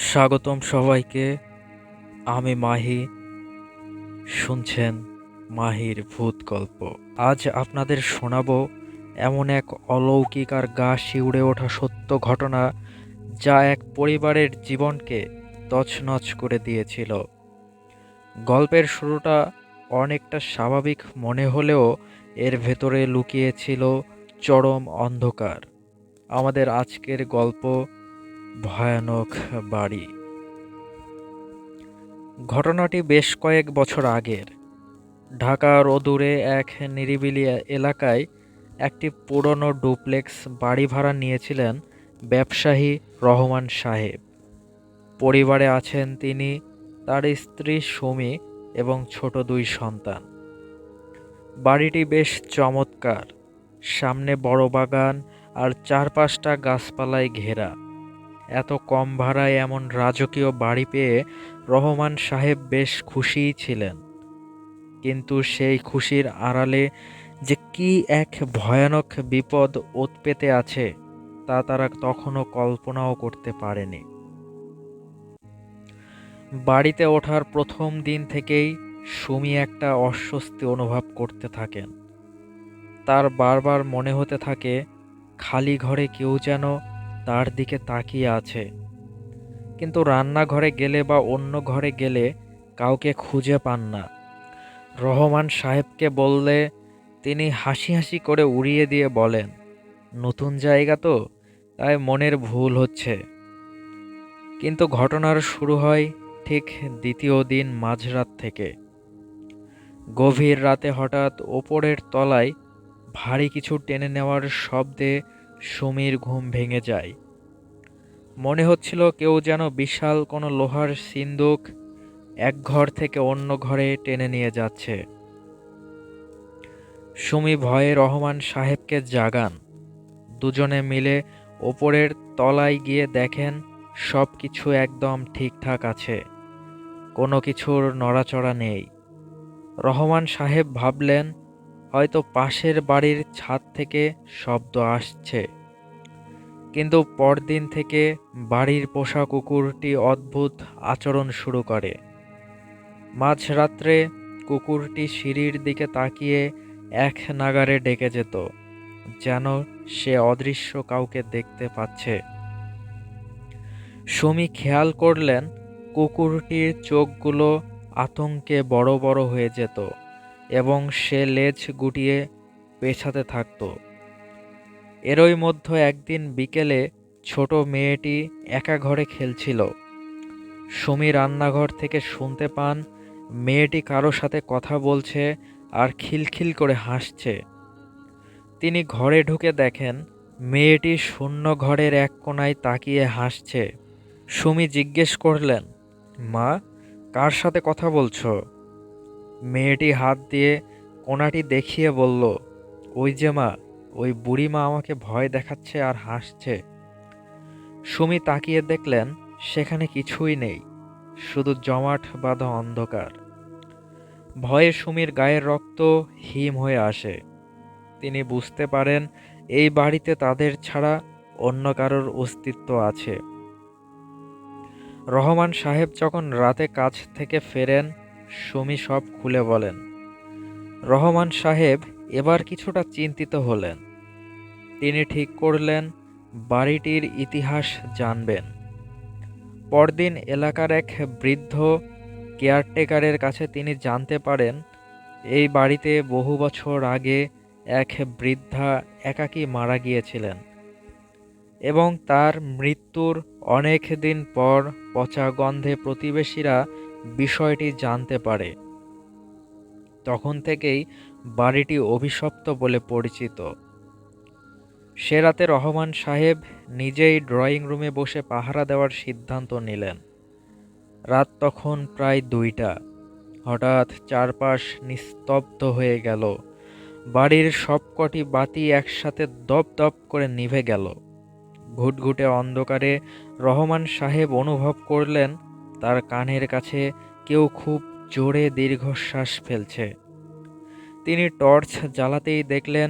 স্বাগতম সবাইকে। আমি মাহি। শুনছেন মাহির ভূত গল্প। আজ আপনাদের শোনাবো এমন এক অলৌকিক আর গা শিউড়ে ওঠা সত্য ঘটনা, যা এক পরিবারের জীবনকে তছনছ করে দিয়েছিল। গল্পের শুরুটা অনেকটা স্বাভাবিক মনে হলেও এর ভেতরে লুকিয়েছিল চরম অন্ধকার। আমাদের আজকের গল্প ভয়ানক বাড়ি। ঘটনাটি বেশ কয়েক বছর আগের। ঢাকার অদূরে এক নিরিবিলি এলাকায় একটি পুরনো ডুপ্লেক্স বাড়ি ভাড়া নিয়েছিলেন ব্যবসায়ী রহমান সাহেব। পরিবারে আছেন তিনি, তার স্ত্রী সুমি এবং ছোট দুই সন্তান। বাড়িটি বেশ চমৎকার, সামনে বড় বাগান আর চারপাশটা গাছপালায় ঘেরা। এত কম ভাড়ায় এমন রাজকীয় বাড়ি পেয়ে রহমান সাহেব বেশ খুশিই ছিলেন। কিন্তু সেই খুশির আড়ালে যে কি এক ভয়ানক বিপদ ওত পেতে আছে, তা তারা তখনও কল্পনাও করতে পারেনি। বাড়িতে ওঠার প্রথম দিন থেকেই সুমি একটা অস্বস্তি অনুভব করতে থাকেন। তার বারবার মনে হতে থাকে খালি ঘরে কেউ যেন তার দিকে তাকিয়ে আছে। কিন্তু রান্নাঘরে গেলে বা অন্য ঘরে গেলে কাউকে খুঁজে পান না। রহমান সাহেবকে বললে তিনি হাসি হাসি করে উড়িয়ে দিয়ে বলেন, নতুন জায়গা তো, তাই মনের ভুল হচ্ছে। কিন্তু ঘটনার শুরু হয় ঠিক দ্বিতীয় দিন মাঝরাত থেকে। গভীর রাতে হঠাৎ ওপরের তলায় ভারী কিছু টেনে নেওয়ার শব্দে সুমির ঘুম ভেঙে যায়। মনে হচ্ছিল কেউ যেন বিশাল কোনো লোহার সিন্দুক এক ঘর থেকে অন্য ঘরে টেনে নিয়ে যাচ্ছে। সুমি ভয়ে রহমান সাহেবকে জাগান। দুজনে মিলে ওপরের তলায় গিয়ে দেখেন সব কিছু একদম ঠিকঠাক আছে, কোনো কিছুর নড়াচড়া নেই। রহমান সাহেব ভাবলেন হয়তো পাশের বাড়ির ছাদ থেকে শব্দ আসছে। কিন্তু পরদিন থেকে বাড়ির পোষা কুকুরটি অদ্ভুত আচরণ শুরু করে। মাঝরাত্রে কুকুরটি সিঁড়ির দিকে তাকিয়ে এক নাগাড়ে ডেকে যেত, যেন সে অদৃশ্য কাউকে দেখতে পাচ্ছে। সুমি খেয়াল করলেন কুকুরটির চোখগুলো আতঙ্কে বড় বড় হয়ে যেত এবং সে লেজ গুটিয়ে পেছাতে থাকত। এরই মধ্যে একদিন বিকেলে ছোট মেয়েটি একা ঘরে খেলছিল। সুমি রান্নাঘর থেকে শুনতে পান মেয়েটি কারো সাথে কথা বলছে আর খিলখিল করে হাসছে। তিনি ঘরে ঢুকে দেখেন মেয়েটি শূন্য ঘরের এক কোণায় তাকিয়ে হাসছে। সুমি জিজ্ঞেস করলেন, মা, কার সাথে কথা বলছো? মেয়েটি হাত দিয়ে কোণাটি দেখিয়ে বলল, ওই যে মা, ওই বুড়িমা আমাকে ভয় দেখাচ্ছে আর হাসছে। সুমি তাকিয়ে দেখলেন সেখানে কিছুই নেই, শুধু জমাট বাঁধা অন্ধকার। ভয়ে সুমির গায়ের রক্ত হিম হয়ে আসে। তিনি বুঝতে পারেন এই বাড়িতে তাদের ছাড়া অন্য কারোর অস্তিত্ব আছে। রহমান সাহেব যখন রাতে কাজ থেকে ফেরেন, সুমি সব খুলে বলেন। রহমান সাহেব এবার কিছুটা চিন্তিত হলেন। তিনি ঠিক করলেন বাড়িটির ইতিহাস জানবেন। পরদিন এলাকার এক বৃদ্ধ কেয়ারটেকারের কাছে তিনি জানতে পারেন এই বাড়িতে বহু বছর আগে এক বৃদ্ধা একাকী মারা গিয়েছিলেন এবং তার মৃত্যুর অনেক দিন পর পচা গন্ধে প্রতিবেশীরা বিষয়টি জানতে পারে। তখন থেকেই বাড়িটি অভিশপ্ত বলে পরিচিত। সে রাতে রহমান সাহেব নিজেই ড্রয়িং রুমে বসে পাহারা দেওয়ার সিদ্ধান্ত নিলেন। রাত তখন প্রায় 2টা। হঠাৎ চারপাশ নিস্তব্ধ হয়ে গেল। বাড়ির সবকটি বাতি একসাথে দপ দপ করে নিভে গেল। ঘুটঘুটে অন্ধকারে রহমান সাহেব অনুভব করলেন তার কানের কাছে কেউ খুব জোরে দীর্ঘশ্বাস ফেলছে। তিনি টর্চ জ্বালাতেই দেখলেন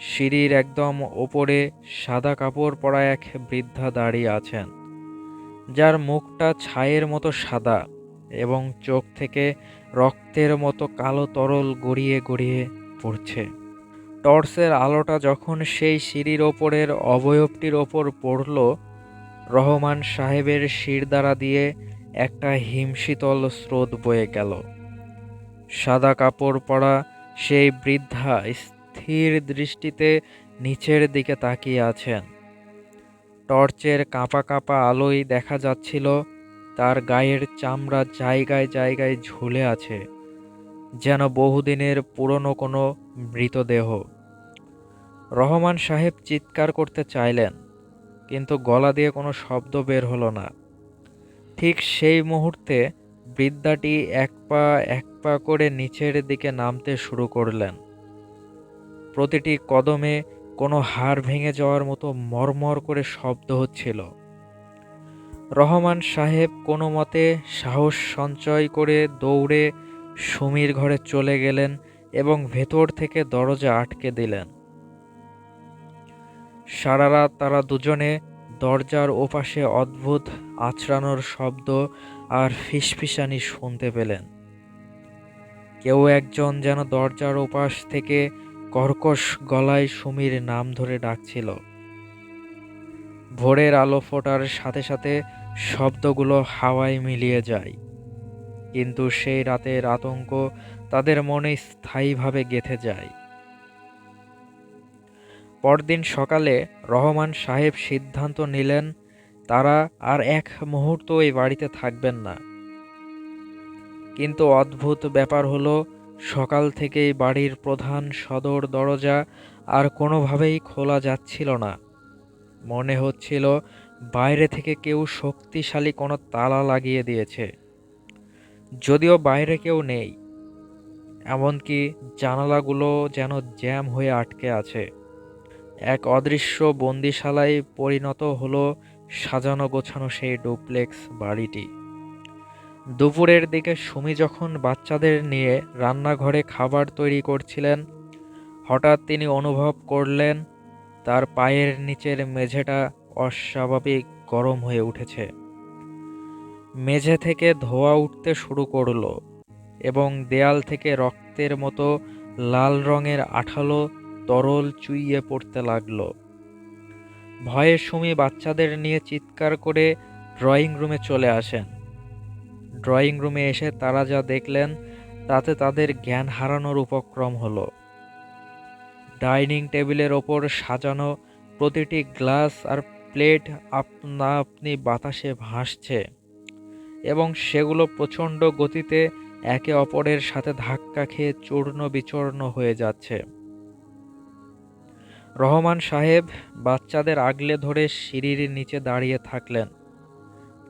সিঁড়ির একদম ওপরে সাদা কাপড় পরা এক বৃদ্ধা দাঁড়িয়ে আছেন। যার মুখটা ছাইয়ের মতো সাদা এবং চোখ থেকে রক্তের মতো কালো তরল গড়িয়ে গড়িয়ে পড়ছে। টর্চের আলোটা যখন সেই সিঁড়ির ওপরের অবয়বটির ওপর পড়ল, রহমান সাহেবের শিরদাঁড়া দিয়ে একটা হিমশীতল স্রোত বয়ে গেল। সাদা কাপড় পরা সেই বৃদ্ধা স্থির দৃষ্টিতে নিচের দিকে তাকিয়ে আছেন। টর্চের কাঁপা কাঁপা আলোয় দেখা যাচ্ছিল তার গায়ের চামড়া জায়গায় জায়গায় ঝুলে আছে, যেন বহুদিনের পুরনো কোনো মৃতদেহ। রহমান সাহেব চিৎকার করতে চাইলেন, কিন্তু গলা দিয়ে কোনো শব্দ বের হলো না। ঠিক সেই মুহূর্তে বৃদ্ধাটি এক পা এক পা করে নিচের দিকে নামতে শুরু করলেন। প্রতিটি কদমে কোনো হাড় ভেঙে যাওয়ার মতো মরমর করে শব্দ হচ্ছিল। রহমান সাহেব কোনো মতে সাহস সঞ্চয় করে দৌড়ে সুমির ঘরে চলে গেলেন এবং ভেতর থেকে দরজা আটকে দিলেন। সারা রাত তারা দুজনে দরজার ওপাশে অদ্ভুত আঁচড়ানোর শব্দ আর ফিসফিসানি শুনতে পেলেন। কেউ একজন যেন দরজার ওপাশ থেকে কর্কশ গলায় সুমির নাম ধরে ডাকছিল। ভোরের আলো ফোটার সাথে সাথে শব্দগুলো হাওয়ায় মিলিয়ে যায়, কিন্তু সেই রাতের আতঙ্ক তাদের মনে স্থায়ীভাবে গেঁথে যায়। পরদিন সকালে রহমান সাহেব সিদ্ধান্ত নিলেন তারা আর এক মুহূর্ত এই বাড়িতে থাকবেন না। কিন্তু অদ্ভুত ব্যাপার হলো, সকাল থেকেই বাড়ির প্রধান সদর দরজা আর কোনোভাবেই খোলা যাচ্ছিল না। মনে হচ্ছিল বাইরে থেকে কেউ শক্তিশালী কোনো তালা লাগিয়ে দিয়েছে, যদিও বাইরে কেউ নেই। এমনকি জানালাগুলো যেন জ্যাম হয়ে আটকে আছে। এক অদৃশ্য বন্দিশালায় পরিণত হলো সাজানো গোছানো সেই ডুপ্লেক্স বাড়িটি। দুপুরের দিকে সুমি যখন বাচ্চাদের নিয়ে রান্নাঘরে খাবার তৈরি করছিলেন, হঠাৎ তিনি অনুভব করলেন তার পায়ের নিচের মেঝেটা অস্বাভাবিক গরম হয়ে উঠেছে। মেঝে থেকে ধোঁয়া উঠতে শুরু করলো এবং দেয়াল থেকে রক্তের মতো লাল রঙের আঠালো তরল চুইয়ে পড়তে লাগলো। ভয়ে সুমি বাচ্চাদের নিয়ে চিৎকার করে ড্রয়িং রুমে চলে আসেন। ড্রয়িং রুমে এসে তারা যা দেখলেন তাতে তাদের জ্ঞান হারানোর উপক্রম হলো। ডাইনিং টেবিলের ওপর সাজানো প্রতিটি গ্লাস আর প্লেট আপনা আপনি বাতাসে ভাসছে এবং সেগুলো প্রচণ্ড গতিতে একে অপরের সাথে ধাক্কা খেয়ে চূর্ণ বিচূর্ণ হয়ে যাচ্ছে। রহমান সাহেব বাচ্চাদের আগলে ধরে সিঁড়ির নিচে দাঁড়িয়ে থাকলেন।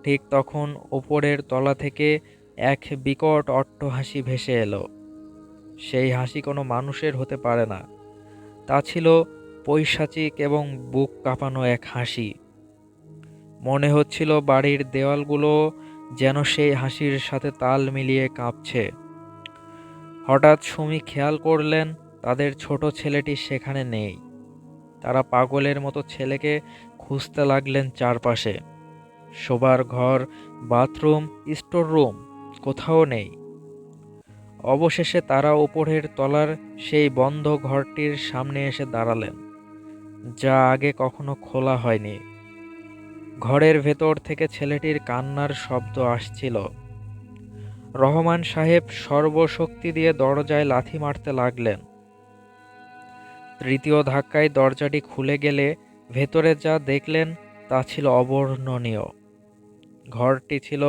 ঠিক তখন ওপরের তলা থেকে এক বিকট অট্টহাসি ভেসে এলো। সেই হাসি কোনো মানুষের হতে পারে না, তা ছিল পৈশাচিক এবং বুক কাঁপানো এক হাসি। মনে হচ্ছিল বাড়ির দেওয়ালগুলো যেন সেই হাসির সাথে তাল মিলিয়ে কাঁপছে। হঠাৎ সুমি খেয়াল করলেন তাদের ছোট ছেলেটি সেখানে নেই। তারা পাগলের মতো ছেলেকে খুঁজতে লাগলেন চারপাশে। শোবার ঘর, বাথরুম, স্টোর রুম, কোথাও নেই। অবশেষে তারা ওপরের তলার সেই বন্ধ ঘরটির সামনে এসে দাঁড়ালেন, যা আগে কখনো খোলা হয়নি। ঘরের ভেতর থেকে ছেলেটির কান্নার শব্দ আসছিল। রহমান সাহেব সর্বশক্তি দিয়ে দরজায় লাথি মারতে লাগলেন। তৃতীয় ধাক্কায় দরজাটি খুলে গেলে ভেতরে যা দেখলেন তা ছিল অবর্ণনীয়। ঘরটি ছিল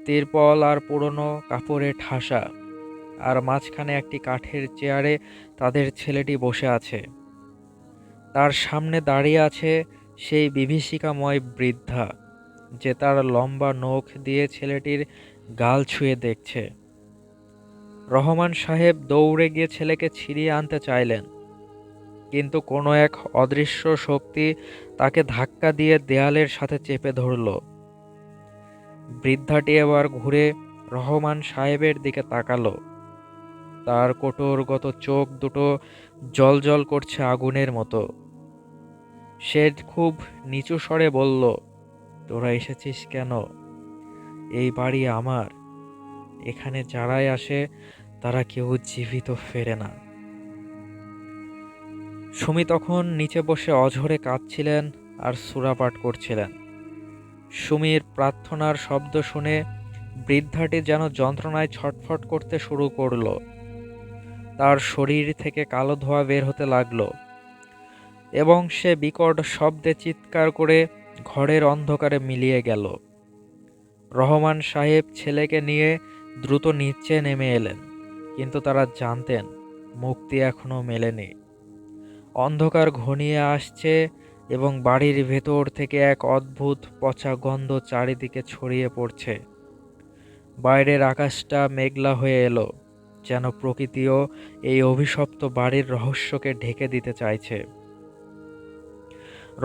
তিরপল আর পুরনো কাপড়ে ঠাসা, আর মাঝখানে একটি কাঠের চেয়ারে তাদের ছেলেটি বসে আছে। তার সামনে দাঁড়িয়ে আছে সেই বিভীষিকাময় বৃদ্ধা, যে তার লম্বা নখ দিয়ে ছেলেটির গাল ছুঁয়ে দেখছে। রহমান সাহেব দৌড়ে গিয়ে ছেলেকে ছিনিয়ে আনতে চাইলেন, কিন্তু কোনো এক অদৃশ্য শক্তি তাকে ধাক্কা দিয়ে দেয়ালের সাথে চেপে ধরল। বৃদ্ধাটি এবার ঘুরে রহমান সাহেবের দিকে তাকালো। তার কোটরগত চোখ দুটো জ্বলজ্বল করছে আগুনের মতো। সে খুব নিচু স্বরে বলল, তোরা এসেছিস কেন? এই বাড়ি আমার। এখানে যারাই আসে তারা কেউ জীবিত ফেরে না। সুমি তখন নিচে বসে অঝরে কাঁদছিলেন আর সূরা পাঠ করছিলেন। সুমির প্রার্থনার শব্দ শুনে বৃদ্ধাটি যেন যন্ত্রণায় ছটফট করতে শুরু করলো। তার শরীর থেকে কালো ধোঁয়া বের হতে লাগলো এবং সে বিকট শব্দে চিৎকার করে ঘরের অন্ধকারে মিলিয়ে গেল। রহমান সাহেব ছেলেকে নিয়ে দ্রুত নিচে নেমে এলেন, কিন্তু তারা জানতেন মুক্তি এখনো মেলেনি। অন্ধকার ঘনিয়ে আসছে এবং বাড়ির ভেতর থেকে এক অদ্ভুত পচা গন্ধ চারিদিকে ছড়িয়ে পড়ছে। বাইরের আকাশটা মেঘলা হয়ে এলো, যেন প্রকৃতিও এই অভিশপ্ত বাড়ির রহস্যকে ঢেকে দিতে চাইছে।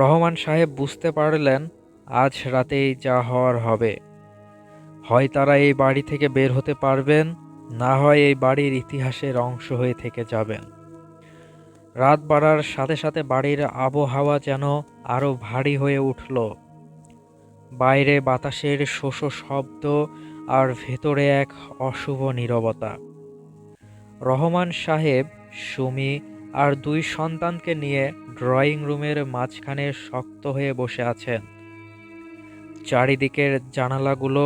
রহমান সাহেব বুঝতে পারলেন আজ রাতেই যা হওয়ার হবে। হয় তারা এই বাড়ি থেকে বের হতে পারবেন, না হয় এই বাড়ির ইতিহাসের অংশ হয়ে থেকে যাবেন। রাত বাড়ার সাথে সাথে বাড়ির আবহাওয়া যেন আরো ভারী হয়ে উঠল। বাইরে বাতাসের শোষ শব্দ আর ভেতরে এক অশুভ নীরবতা। রহমান সাহেব, সুমি আর দুই সন্তানকে নিয়ে ড্রয়িং রুমের মাঝখানে শক্ত হয়ে বসে আছেন। চারিদিকের জানালাগুলো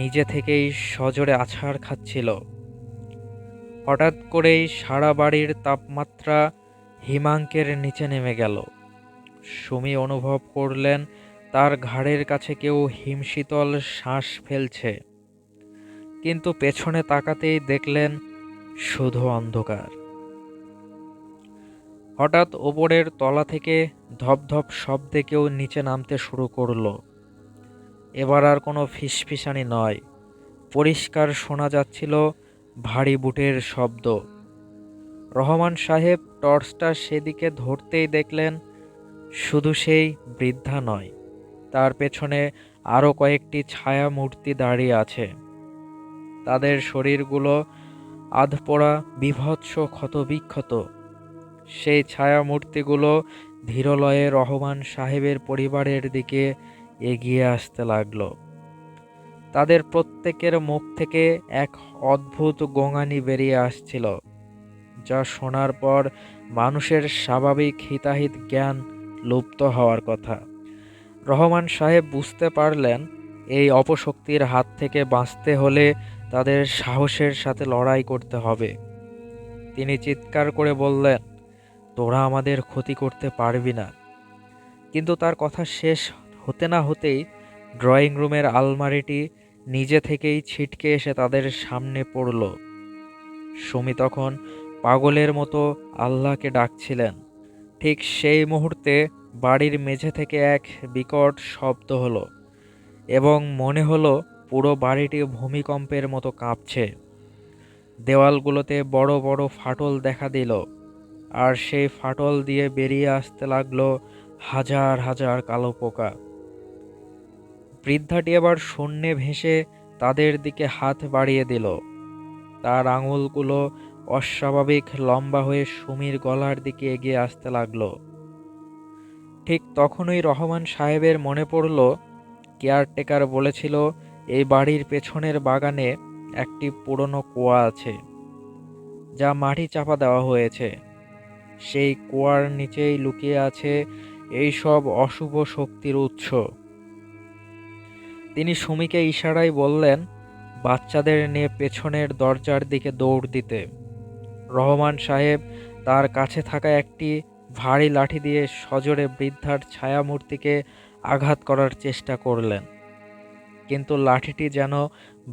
নিজে থেকেই সজোরে আছাড় খাচ্ছিল। হঠাৎ করেই সারা বাড়ির তাপমাত্রা হিমাঙ্কের নিচে নেমে গেল। সুমি অনুভব করলেন তার ঘাড়ের কাছে কেউ হিমশীতল শ্বাস ফেলছে, কিন্তু পেছনে তাকাতেই দেখলেন শুধু অন্ধকার। হঠাৎ ওপরের তলা থেকে ধপধপ শব্দে কেউ নিচে নামতে শুরু করলো। এবার আর কোনো ফিসফিসানি নয়, পরিষ্কার শোনা যাচ্ছিল ভারী বুটের শব্দ। রহমান সাহেব টর্চটা সেদিকে ধরতেই দেখলেন শুধু সেই বৃদ্ধা নয়, তার পেছনে আরও কয়েকটি ছায়া মূর্তি দাঁড়িয়ে আছে। তাদের শরীরগুলো আধপোড়া, বীভৎস, ক্ষতবিক্ষত। সেই ছায়া মূর্তিগুলো ধীরলয়ে রহমান সাহেবের পরিবারের দিকে এগিয়ে আসতে লাগলো। তাদের প্রত্যেকের মুখ থেকে এক অদ্ভুত গোঙানি বেরিয়ে আসছিল, যা শোনার পর মানুষের স্বাভাবিক হিতাহিত জ্ঞান লুপ্ত হওয়ার কথা। রহমান সাহেব বুঝতে পারলেন এই অপশক্তির হাত থেকে বাঁচতে হলে তাদের সাহসের সাথে লড়াই করতে হবে। তিনি চিৎকার করে বললেন, তোরা আমাদের ক্ষতি করতে পারবি না। কিন্তু তার কথা শেষ হতে না হতেই ড্রয়িং রুমের আলমারিটি নিজে থেকেই ছিটকে এসে তাদের সামনে পড়ল। সুমি তখন পাগলের মতো আল্লাহকে ডাকছিলেন। ঠিক সেই মুহূর্তে বাড়ির মেঝে থেকে এক বিকট শব্দ হলো এবং মনে হলো পুরো বাড়িটি ভূমিকম্পের মতো কাঁপছে। দেওয়ালগুলোতে বড় বড় ফাটল দেখা দিল, আর সেই ফাটল দিয়ে বেরিয়ে আসতে লাগলো হাজার হাজার কালো পোকা। বৃদ্ধাটি এবার শূন্যে ভেসে তাদের দিকে হাত বাড়িয়ে দিল। তার আঙুলগুলো অস্বাভাবিক লম্বা হয়ে সুমির গলার দিকে এগিয়ে আসতে লাগলো। ঠিক তখনই রহমান সাহেবের মনে পড়ল কেয়ারটেকার বলেছিল এই বাড়ির পেছনের বাগানে একটি পুরনো কুয়া আছে, যা মাটি চাপা দেওয়া হয়েছে। সেই কুয়ার নিচেই লুকিয়ে আছে এই সব অশুভ শক্তির উৎস। তিনি সুমিকে ইশারায় বললেন বাচ্চাদের নিয়ে পেছনের দরজার দিকে দৌড় দিতে। রহমান সাহেব তার কাছে থাকা একটি ভারী লাঠি দিয়ে সজোরে বৃদ্ধার ছায়ামূর্তিকে আঘাত করার চেষ্টা করলেন, কিন্তু লাঠিটি যেন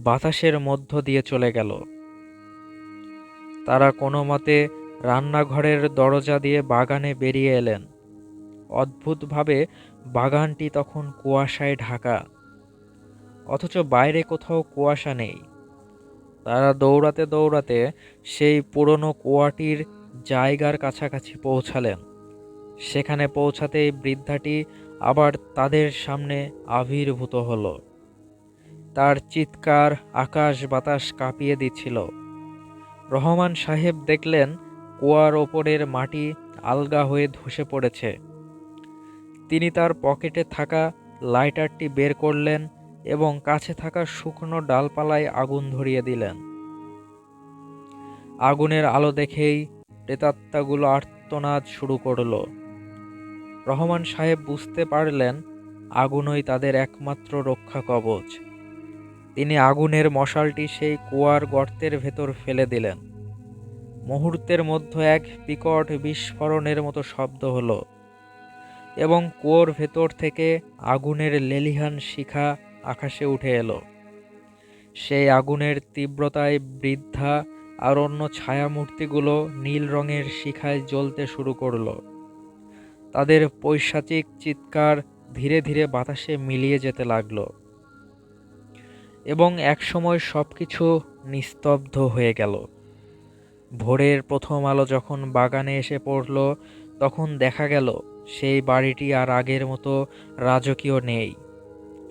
বাতাসের মধ্য দিয়ে চলে গেল। তারা কোনো মতে রান্নাঘরের দরজা দিয়ে বাগানে বেরিয়ে এলেন। অদ্ভুতভাবে বাগানটি তখন কুয়াশায় ঢাকা, অথচ বাইরে কোথাও কুয়াশা নেই। তারা দৌড়াতে দৌড়াতে সেই পুরনো কুয়াটির জায়গার কাছাকাছি পৌঁছালেন। সেখানে পৌঁছাতেই বৃদ্ধাটি আবার তাদের সামনে আবির্ভূত হলো। তার চিৎকার আকাশ বাতাস কাঁপিয়ে দিচ্ছিল। রহমান সাহেব দেখলেন কুয়ার ওপরের মাটি আলগা হয়ে ধসে পড়েছে। তিনি তার পকেটে থাকা লাইটারটি বের করলেন এবং কাছে থাকা শুকনো ডালপালায় আগুন ধরিয়ে দিলেন। আগুনের আলো দেখেই প্রেতাত্মাগুলো আর্তনাদ শুরু করলো। রহমান সাহেব বুঝতে পারলেন আগুনই তাদের একমাত্র রক্ষা কবচ। তিনি আগুনের মশালটি সেই কুয়ার গর্তের ভেতর ফেলে দিলেন। মুহূর্তের মধ্যে এক বিকট বিস্ফোরণের মতো শব্দ হলো এবং কুয়োর ভেতর থেকে আগুনের লেলিহান শিখা আকাশে উঠে এলো। সেই আগুনের তীব্রতায় বৃদ্ধা আর অন্য ছায়ামূর্তিগুলো নীল রঙের শিখায় জ্বলতে শুরু করলো। তাদের পৈশাচিক চিৎকার ধীরে ধীরে বাতাসে মিলিয়ে যেতে লাগলো এবং একসময় সবকিছু নিস্তব্ধ হয়ে গেল। ভোরের প্রথম আলো যখন বাগানে এসে পড়ল, তখন দেখা গেল সেই বাড়িটি আর আগের মতো রাজকীয় নেই।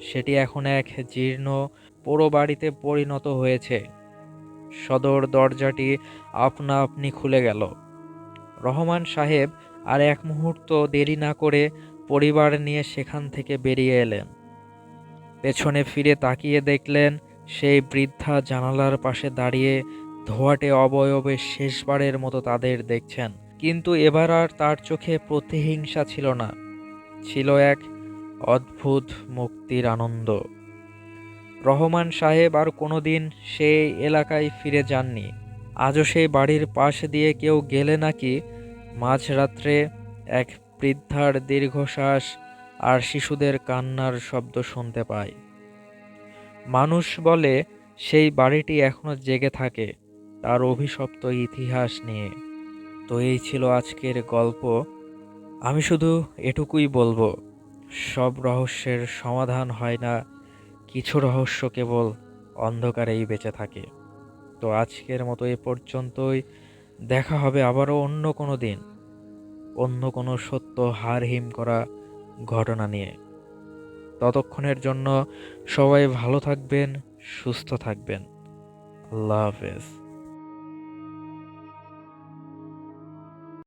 সেটি এখন এক জীর্ণ পোড়ো বাড়িতে পরিণত হয়েছে। সদর দরজাটি আপনা আপনি খুলে গেল। রহমান সাহেব আর এক মুহূর্ত দেরি না করে পরিবার নিয়ে সেখান থেকে বেরিয়ে এলেন। পেছনে ফিরে তাকিয়ে দেখলেন সেই বৃদ্ধা জানালার পাশে দাঁড়িয়ে ধোঁয়াটে অবয়বে শেষবারের মতো তাদের দেখছেন। কিন্তু এবার আর তার চোখে প্রতিহিংসা ছিল না, ছিল এক অদ্ভুত মুক্তির আনন্দ। রহমান সাহেব আর কোনোদিন সেই এলাকায় ফিরে যাননি। আজও সেই বাড়ির পাশ দিয়ে কেউ গেলে নাকি মাঝরাত্রে এক বৃদ্ধার দীর্ঘশ্বাস আর শিশুদের কান্নার শব্দ শুনতে পায়। মানুষ বলে সেই বাড়িটি এখনো জেগে থাকে তার অভিশপ্ত ইতিহাস নিয়ে। তো এই ছিল আজকের গল্প। আমি শুধু এটুকুই বলবো, সব রহস্যের সমাধান হয় না, কিছু রহস্য কেবল অন্ধকারেই বেঁচে থাকে। তো আজকের মতো এ পর্যন্তই। দেখা হবে আবারও অন্য কোনো দিন, অন্য কোনো সত্য হার হিম করা ঘটনা নিয়ে। ততক্ষণের জন্য সবাই ভালো থাকবেন, সুস্থ থাকবেন। আল্লাহ হাফেজ।